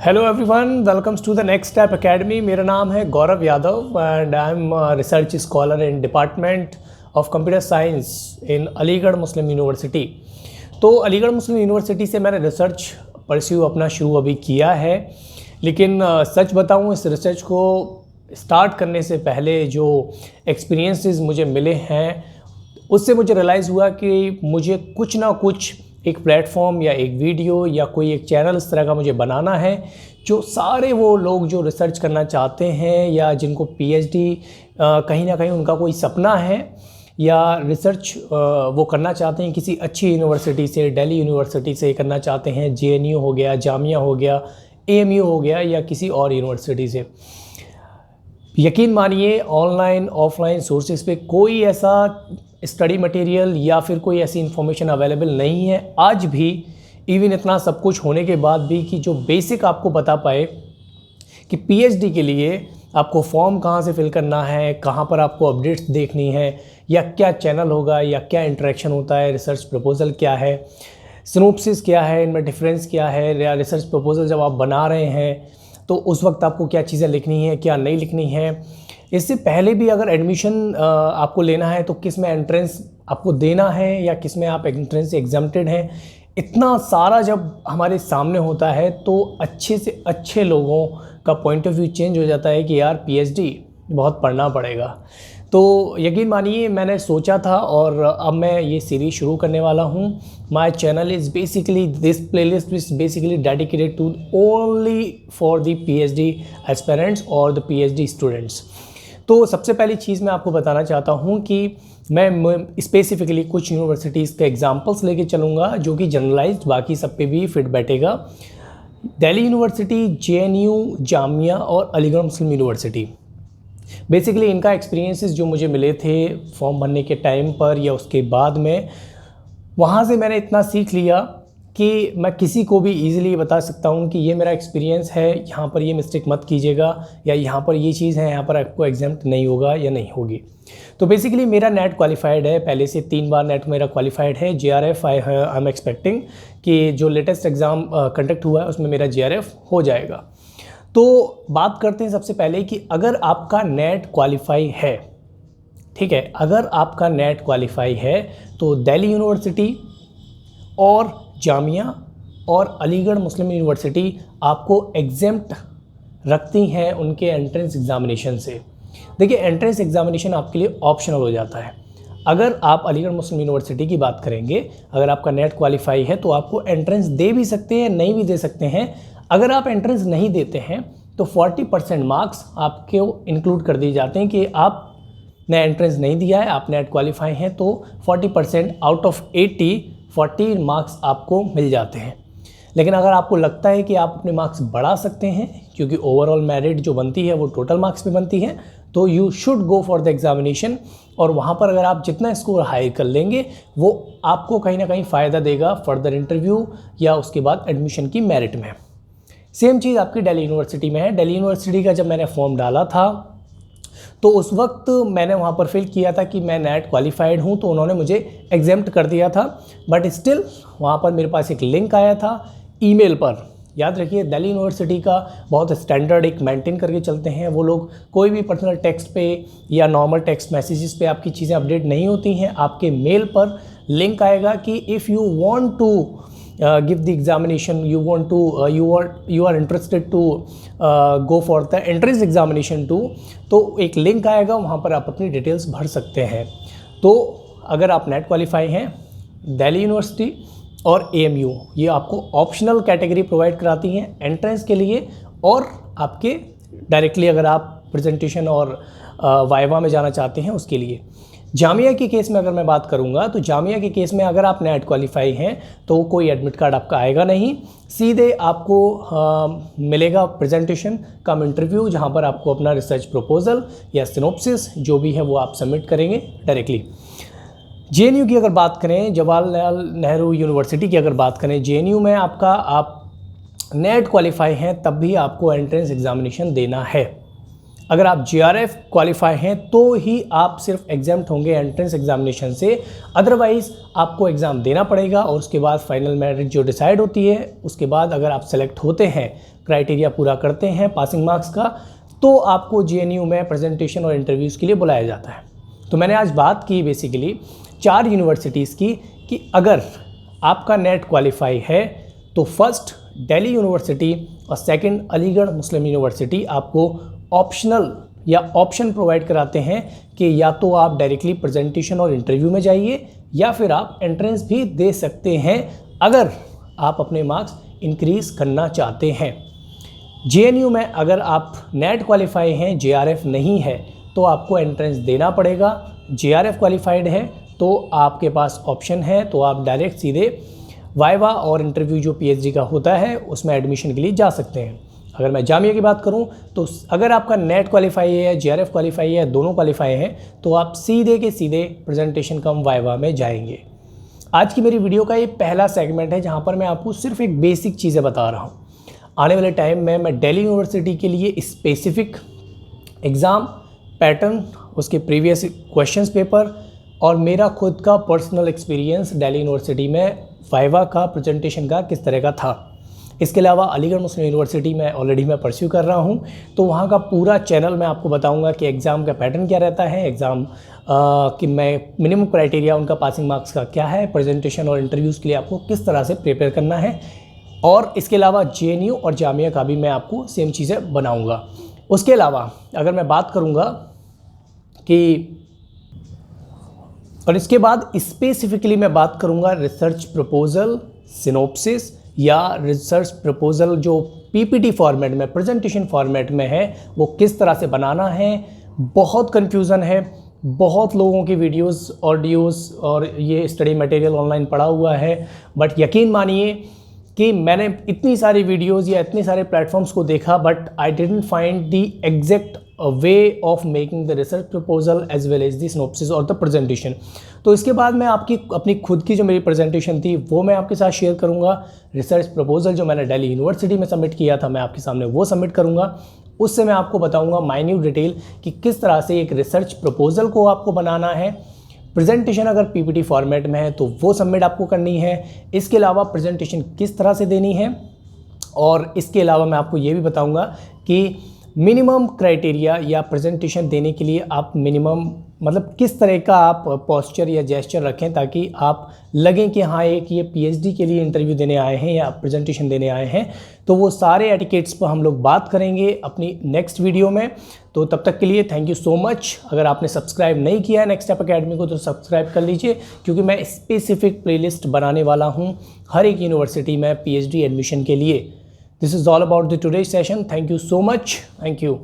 Hello everyone, welcomes to the next step academy. मेरा नाम है Gaurav Yadav and I am research scholar in department of computer science in Aligarh Muslim university. तो Aligarh Muslim university से मैंने research pursue अपना शुरू अभी किया है, लेकिन सच बताऊं, इस रिसर्च को स्टार्ट करने से पहले जो एक्सपीरियंसेस मुझे मिले हैं उससे मुझे रियलाइज़ हुआ कि मुझे कुछ ना कुछ एक प्लेटफॉर्म या एक वीडियो या कोई एक चैनल इस तरह का मुझे बनाना है जो सारे वो लोग जो रिसर्च करना चाहते हैं या जिनको पीएचडी कहीं ना कहीं उनका कोई सपना है या रिसर्च वो करना चाहते हैं किसी अच्छी यूनिवर्सिटी से, दिल्ली यूनिवर्सिटी से करना चाहते हैं, जेएनयू हो गया, जामिया हो गया, एएमयू हो गया या किसी और यूनिवर्सिटी से। यकीन मानिए, ऑनलाइन ऑफलाइन सोर्सेज पे कोई ऐसा स्टडी मटेरियल या फिर कोई ऐसी इन्फॉर्मेशन अवेलेबल नहीं है आज भी, इवन इतना सब कुछ होने के बाद भी, कि जो बेसिक आपको बता पाए कि पीएचडी के लिए आपको फॉर्म कहाँ से फिल करना है, कहाँ पर आपको अपडेट्स देखनी है, या क्या चैनल होगा या क्या इंटरेक्शन होता है, रिसर्च प्रपोज़ल क्या है, सिनॉप्सिस क्या है, इनमें डिफरेंस क्या है, या रिसर्च प्रपोज़ल जब आप बना रहे हैं तो उस वक्त आपको क्या चीज़ें लिखनी है, क्या नहीं लिखनी है। इससे पहले भी अगर एडमिशन आपको लेना है तो किस में एंट्रेंस आपको देना है या किस में आप एंट्रेंस एग्जाम्प्टेड हैं, इतना सारा जब हमारे सामने होता है तो अच्छे से अच्छे लोगों का पॉइंट ऑफ व्यू चेंज हो जाता है कि यार पीएचडी बहुत पढ़ना पड़ेगा। तो यकीन मानिए, मैंने सोचा था और अब मैं ये सीरीज़ शुरू करने वाला हूँ। My channel is basically, this playlist is basically dedicated to only for the PhD aspirants और द पीएचडी स्टूडेंट्स। तो सबसे पहली चीज़ मैं आपको बताना चाहता हूँ कि मैं स्पेसिफिकली कुछ यूनिवर्सिटीज़ के एग्जांपल्स लेके चलूँगा जो कि जनरलाइज्ड बाकी सब पे भी फिट बैठेगा। दिल्ली यूनिवर्सिटी, जेएनयू, जामिया और अलीगढ़ मुस्लिम यूनिवर्सिटी, बेसिकली इनका एक्सपीरियंसेस जो मुझे मिले थे फॉर्म भरने के टाइम पर या उसके बाद में, वहाँ से मैंने इतना सीख लिया कि मैं किसी को भी ईज़िली बता सकता हूँ कि ये मेरा एक्सपीरियंस है, यहाँ पर ये मिस्टेक मत कीजिएगा, या यहाँ पर ये चीज़ है, यहाँ पर आपको एग्जाम्प्ट नहीं होगा या नहीं होगी। तो बेसिकली मेरा नेट क्वालिफाइड है, पहले से 3 बार नेट मेरा क्वालिफाइड है। जेआरएफ आई एम एक्सपेक्टिंग कि जो लेटेस्ट एग्ज़ाम कंडक्ट हुआ है उसमें मेरा जेआरएफ हो जाएगा। तो बात करते हैं सबसे पहले कि अगर आपका नेट क्वालिफाई है, ठीक है, अगर आपका नेट क्वालिफाई है तो दिल्ली यूनिवर्सिटी और जामिया और अलीगढ़ मुस्लिम यूनिवर्सिटी आपको एग्जेम्प्ट रखती हैं उनके एंट्रेंस एग्जामिनेशन से। देखिए, एंट्रेंस एग्जामिनेशन आपके लिए ऑप्शनल हो जाता है। अगर आप अलीगढ़ मुस्लिम यूनिवर्सिटी की बात करेंगे, अगर आपका नेट क्वालिफाई है तो आपको एंट्रेंस दे भी सकते हैं, नहीं भी दे सकते हैं। अगर आप एंट्रेंस नहीं देते हैं तो 40% मार्क्स आपके इंक्लूड कर दिए जाते हैं कि आपने एंट्रेंस नहीं दिया है, आप नेट क्वालिफाई हैं, तो 40% आउट ऑफ 80 40 मार्क्स आपको मिल जाते हैं। लेकिन अगर आपको लगता है कि आप अपने मार्क्स बढ़ा सकते हैं, क्योंकि ओवरऑल मेरिट जो बनती है वो टोटल मार्क्स पे बनती है, तो you should go for the examination. और वहाँ पर अगर आप जितना स्कोर हाई कर लेंगे वो आपको कहीं ना कहीं फ़ायदा देगा फर्दर इंटरव्यू या उसके बाद एडमिशन की मेरिट में। सेम चीज़ आपकी दिल्ली यूनिवर्सिटी में है। दिल्ली यूनिवर्सिटी का जब मैंने फॉर्म डाला था तो उस वक्त मैंने वहाँ पर फिल किया था कि मैं नेट क्वालिफाइड हूँ, तो उन्होंने मुझे एग्जेम्प्ट कर दिया था। बट स्टिल वहाँ पर मेरे पास एक लिंक आया था ईमेल पर। याद रखिए, दिल्ली यूनिवर्सिटी का बहुत स्टैंडर्ड एक मेंटेन करके चलते हैं वो लोग। कोई भी पर्सनल टेक्स्ट पे या नॉर्मल टेक्स्ट मैसेजेस पे आपकी चीज़ें अपडेट नहीं होती हैं। आपके मेल पर लिंक आएगा कि if you want to give the examination, you are interested to go for the entrance examination too, तो एक लिंक आएगा, वहाँ पर आप अपनी डिटेल्स भर सकते हैं। तो अगर आप नेट क्वालिफाई हैं, दिल्ली यूनिवर्सिटी और एएमयू ये आपको ऑप्शनल कैटेगरी प्रोवाइड कराती हैं एंट्रेंस के लिए, और आपके डायरेक्टली अगर आप प्रेजेंटेशन और वाइवा में जाना चाहते हैं उसके लिए। जामिया के केस में अगर मैं बात करूंगा तो जामिया के केस में अगर आप नेट क्वालिफाई हैं तो कोई एडमिट कार्ड आपका आएगा नहीं, सीधे आपको मिलेगा प्रेजेंटेशन कम इंटरव्यू, जहां पर आपको अपना रिसर्च प्रपोजल या सिनॉप्सिस जो भी है वो आप सबमिट करेंगे डायरेक्टली। जेएनयू की अगर बात करें, जवाहरलाल नेहरू यूनिवर्सिटी की अगर बात करें, जेएनयू में आप नेट क्वालिफाई हैं तब भी आपको एंट्रेंस एग्जामिनेशन देना है। अगर आप JRF क्वालिफाई हैं तो ही आप सिर्फ एग्जाम्प्ट होंगे एंट्रेंस एग्जामिनेशन से, अदरवाइज़ आपको एग्ज़ाम देना पड़ेगा और उसके बाद फाइनल मेरिट जो डिसाइड होती है उसके बाद अगर आप सेलेक्ट होते हैं, क्राइटेरिया पूरा करते हैं पासिंग मार्क्स का, तो आपको JNU में प्रेजेंटेशन और इंटरव्यूज़ के लिए बुलाया जाता है। तो मैंने आज बात की बेसिकली 4 यूनिवर्सिटीज़ की कि अगर आपका नेट क्वालिफाई है तो फर्स्ट दिल्ली यूनिवर्सिटी और सेकंड अलीगढ़ मुस्लिम यूनिवर्सिटी आपको ऑप्शनल या ऑप्शन प्रोवाइड कराते हैं कि या तो आप डायरेक्टली प्रेजेंटेशन और इंटरव्यू में जाइए या फिर आप एंट्रेंस भी दे सकते हैं अगर आप अपने मार्क्स इंक्रीज़ करना चाहते हैं। JNU में अगर आप नेट क्वालिफाई हैं, JRF नहीं है, तो आपको एंट्रेंस देना पड़ेगा। JRF क्वालिफाइड है तो आपके पास ऑप्शन है, तो आप डायरेक्ट सीधे वाइवा और इंटरव्यू जो PhD का होता है उसमें एडमिशन के लिए जा सकते हैं। अगर मैं जामिया की बात करूं तो अगर आपका नेट क्वालिफाई है, JRF क्वालिफाई है, दोनों क्वालिफाई हैं, तो आप सीधे के सीधे प्रेजेंटेशन कम वाइवा में जाएंगे। आज की मेरी वीडियो का ये पहला सेगमेंट है जहां पर मैं आपको सिर्फ एक बेसिक चीज़ें बता रहा हूं। आने वाले टाइम में मैं दिल्ली यूनिवर्सिटी के लिए स्पेसिफिक एग्ज़ाम पैटर्न, उसके प्रीवियस क्वेश्चंस पेपर और मेरा खुद का पर्सनल एक्सपीरियंस दिल्ली यूनिवर्सिटी में वाइवा का प्रेजेंटेशन का किस तरह का था। इसके अलावा अलीगढ़ मुस्लिम यूनिवर्सिटी में ऑलरेडी मैं परस्यू कर रहा हूं, तो वहां का पूरा चैनल मैं आपको बताऊंगा कि एग्ज़ाम का पैटर्न क्या रहता है, एग्ज़ाम कि मैं मिनिमम क्राइटेरिया उनका पासिंग मार्क्स का क्या है, प्रेजेंटेशन और इंटरव्यूज़ के लिए आपको किस तरह से प्रिपेयर करना है, और इसके अलावा JNU और जामिया का भी मैं आपको सेम चीज़ें बनाऊँगा। उसके अलावा अगर मैं बात करूँगा कि और इसके बाद स्पेसिफिकली मैं बात करूंगा रिसर्च प्रपोजल सिनॉप्सिस या रिसर्च प्रपोजल जो PPT फॉर्मेट में, प्रेजेंटेशन फॉर्मेट में है, वो किस तरह से बनाना है। बहुत कन्फ्यूज़न है, बहुत लोगों की वीडियोस, ऑडियोज़ और ये स्टडी मटेरियल ऑनलाइन पड़ा हुआ है, बट यकीन मानिए कि मैंने इतनी सारी वीडियोस या इतने सारे प्लेटफॉर्म्स को देखा, but I didn't find the exact way of making the research proposal as well as the synopsis और द प्रेजेंटेशन। तो इसके बाद मैं आपकी अपनी खुद की जो मेरी प्रेजेंटेशन थी वो मैं आपके साथ शेयर करूंगा। रिसर्च प्रपोजल जो मैंने दिल्ली यूनिवर्सिटी में सबमिट किया था मैं आपके सामने वो सबमिट करूंगा। उससे मैं आपको बताऊंगा माइन्यूट डिटेल कि किस तरह से एक रिसर्च प्रपोजल को आपको बनाना है। प्रेजेंटेशन अगर PPT फॉर्मेट में है तो वो सबमिट आपको करनी है। इसके अलावा प्रेजेंटेशन किस तरह से देनी है, और इसके अलावा मैं आपको ये भी बताऊंगा कि मिनिमम क्राइटेरिया या प्रेजेंटेशन देने के लिए आप मिनिमम मतलब किस तरह का आप पोस्चर या जेस्चर रखें ताकि आप लगें कि हाँ एक ये PhD के लिए इंटरव्यू देने आए हैं या प्रेजेंटेशन देने आए हैं। तो वो सारे एटिकेट्स पर हम लोग बात करेंगे अपनी नेक्स्ट वीडियो में। तो तब तक के लिए थैंक यू सो मच। अगर आपने सब्सक्राइब नहीं किया है नेक्स्ट स्टेप अकेडमी को तो सब्सक्राइब कर लीजिए, क्योंकि मैं स्पेसिफिक प्लेलिस्ट बनाने वाला हूँ हर एक यूनिवर्सिटी में PhD एडमिशन के लिए। This is all about the today's session. Thank you so much. Thank you.